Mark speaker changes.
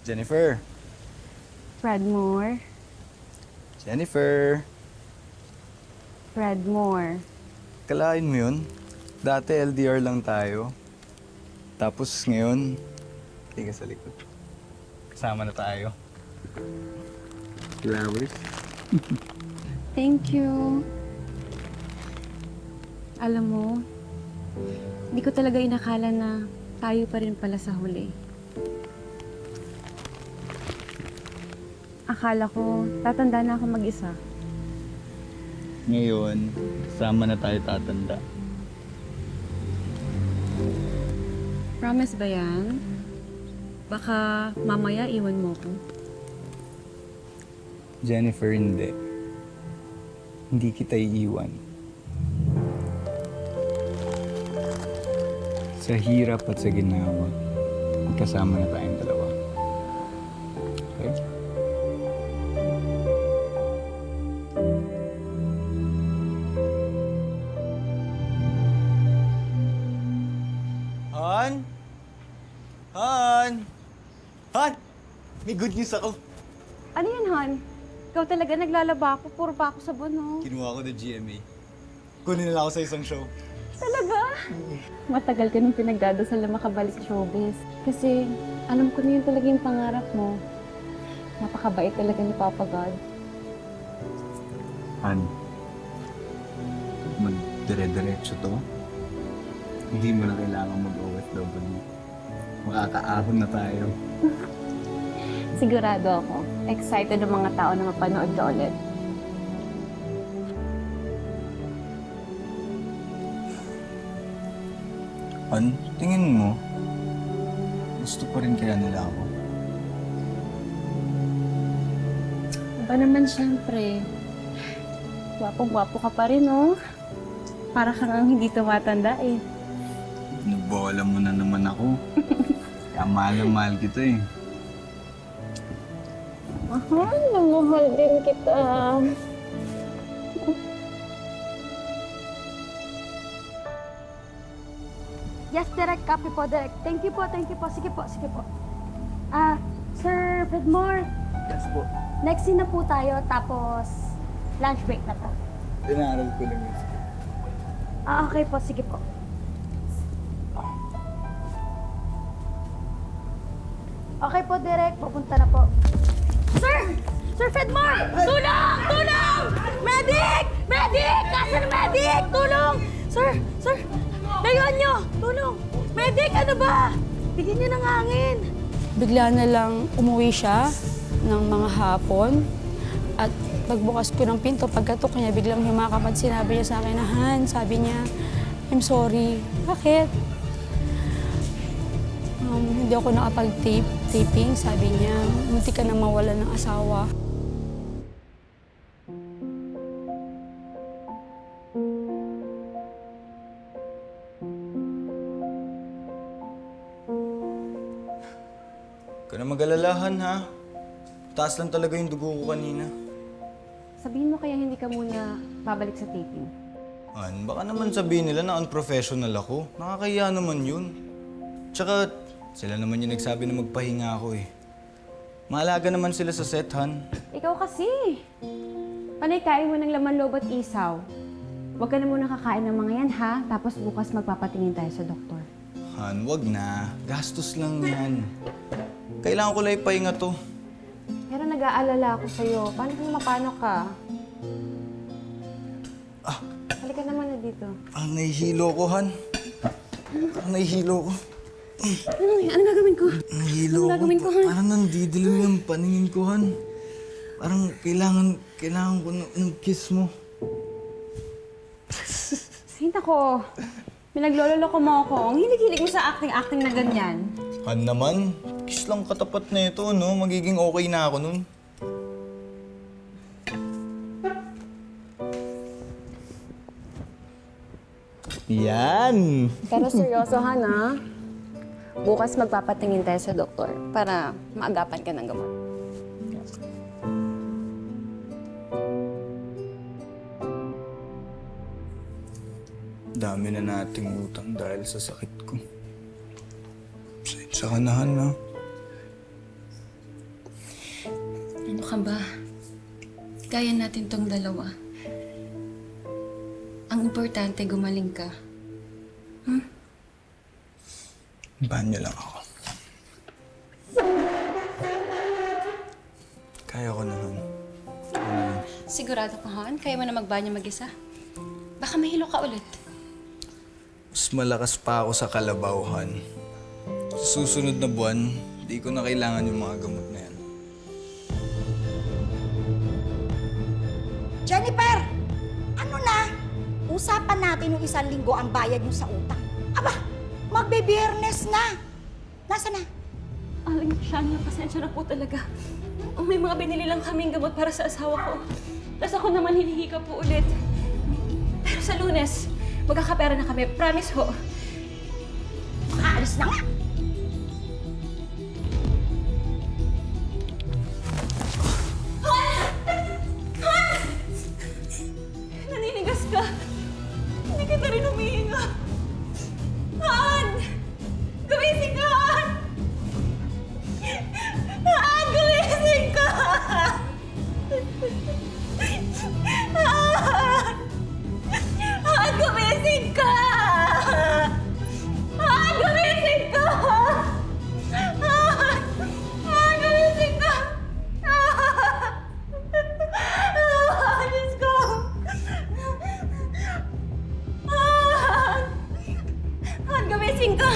Speaker 1: Jennifer!
Speaker 2: Fredmore.
Speaker 1: Jennifer!
Speaker 2: Fredmore.
Speaker 1: Kalain mo yun? Dati LDR lang tayo. Tapos ngayon, hindi ka sa likod. Kasama na tayo. Flowers?
Speaker 2: Thank you. Alam mo, hindi ko talaga inakala na tayo pa rin pala sa huli. Akala ko, tatanda na ako mag-isa.
Speaker 1: Ngayon, sama na tayo tatanda.
Speaker 2: Promise ba yan? Baka mamaya iwan mo ko.
Speaker 1: Jennifer, hindi. Hindi kita iiwan. Sa hirap at sa ginawa, magkasama na tayong dalawa. Okay? Han? Han? Han? May good news ako.
Speaker 2: Ano yan, Han? Ikaw talaga naglalaba ako. Puro pa ako sabon, no?
Speaker 1: Kinuha ko ng GMA. Kunin nila ako sa isang show.
Speaker 2: Talaga? Matagal ka nung pinagdadasal na makabalik sa showbiz. Kasi alam ko na yun talaga yung pangarap mo. Napakabait talaga ni Papa God.
Speaker 1: Han, magdire-diretso to. Hindi mo na kailangan mag-OFW. Makakaahon na tayo.
Speaker 2: Sigurado ako. Excited ang mga tao na mapanood ka ulit.
Speaker 1: Han, tingin mo, gusto pa rin kaya nila ako?
Speaker 2: Iba naman siyempre. Gwapong-gwapo ka pa rin, no? Para kang ang hindi tumatanda eh.
Speaker 1: Nabola mo na naman ako. Kaya mahal na mahal kita eh.
Speaker 2: Mahal na mahal din kita.
Speaker 3: Yes, direct copy po, direct. Thank you po, thank you po. Sige po, sige po. Sir Fredmore,
Speaker 1: Yes po.
Speaker 3: next scene na po tayo, tapos lunch break na po.
Speaker 1: Inaral ko lang yun.
Speaker 3: Okay po, sige po. Okay po, direct. Pupunta na po. Sir! Sir Fredmore! Tulong! Tulong! Medic! Medic! Nasaan medic? Tulong! Sir! Sir! Layuan nyo! Tulong! Medic! Ano ba? Bigyan nyo ng hangin.
Speaker 4: Bigla na lang umuwi siya ng mga hapon at pagbukas ko ng pinto, pagkatok niya, biglang himakap at sinabi niya sa akin na, Han, sabi niya, I'm sorry. Bakit? Hindi ako nakapag-taping, sabi niya. Munti ka na mawala ng asawa.
Speaker 1: Huwag ka na mag-alalahan ha. Taas lang talaga yung dugo ko kanina.
Speaker 2: Sabihin mo kaya hindi ka muna babalik sa taping.
Speaker 1: Han, baka naman sabihin nila na unprofessional ako. Nakakahiya naman yun. Tsaka, sila naman yung nagsabi na magpahinga ako eh. Maalaga naman sila sa set, Han.
Speaker 2: Ikaw kasi. Panay kain mo ng laman loob at isaw. Huwag ka na muna kakain ng mga yan, ha? Tapos bukas magpapatingin tayo sa doktor.
Speaker 1: Han, wag na. Gastos lang yan. Kailangan ko lang ipahinga to.
Speaker 2: Pero nag-aalala ako sa'yo. Paano kung mapano ka? Halika naman na dito.
Speaker 1: Ang nahihilo ko, Han. Ang nahihilo ko.
Speaker 2: Ano gagawin ko?
Speaker 1: Nahihilo
Speaker 2: Anong gagawin ko, Han?
Speaker 1: Parang nandidilim yung paningin ko, Han. Parang kailangan ko ng kiss mo.
Speaker 2: Ay, nako. Pinagloloko mo ako. Ang hilig-hilig mo sa acting-acting na ganyan.
Speaker 1: Han naman, kiss lang katapat na ito, no? Magiging okay na ako nun. Yan!
Speaker 2: Pero seryoso, Han, ha? Bukas magpapatingin tayo sa doktor para maagapan ka ng gamot.
Speaker 1: Dami na nating utang dahil sa sakit ko. Pasensya ka na, Han, ha?
Speaker 5: ka ba? Kaya natin tong dalawa. Ang importante, gumaling ka.
Speaker 1: Bahan niyo lang ako. Kaya ko na, Han. Ako na lang.
Speaker 5: Sigurado ka, Han? Kaya mo na magbanyo mag-isa? Baka mahilo ka ulit.
Speaker 1: Mas malakas pa ako sa kalabaw, Han. Sa susunod na buwan, di ko na kailangan yung mga gamot na yan.
Speaker 3: Jennifer! Ano na? Usapan natin yung 1 linggo ang bayad nyo sa utang. Aba, magbe-biyernes na. Nasaan na?
Speaker 2: Aling Shania, pasensya na po talaga. May mga binili lang kaming gamot para sa asawa ko. Tapos ako naman hinihiga po ulit. Pero sa Lunes, magkakapera na kami. Promise ho.
Speaker 3: Makaalis na nga.
Speaker 2: Naninigas ka. Hindi kita rin humihinga. Han! Gumising ka, Han! Han, gumising ka! Han! Han, gumising ka! Han, gumising ka! Han! Han, gumising ka! Diyos ko! Han! Han, gumising ka!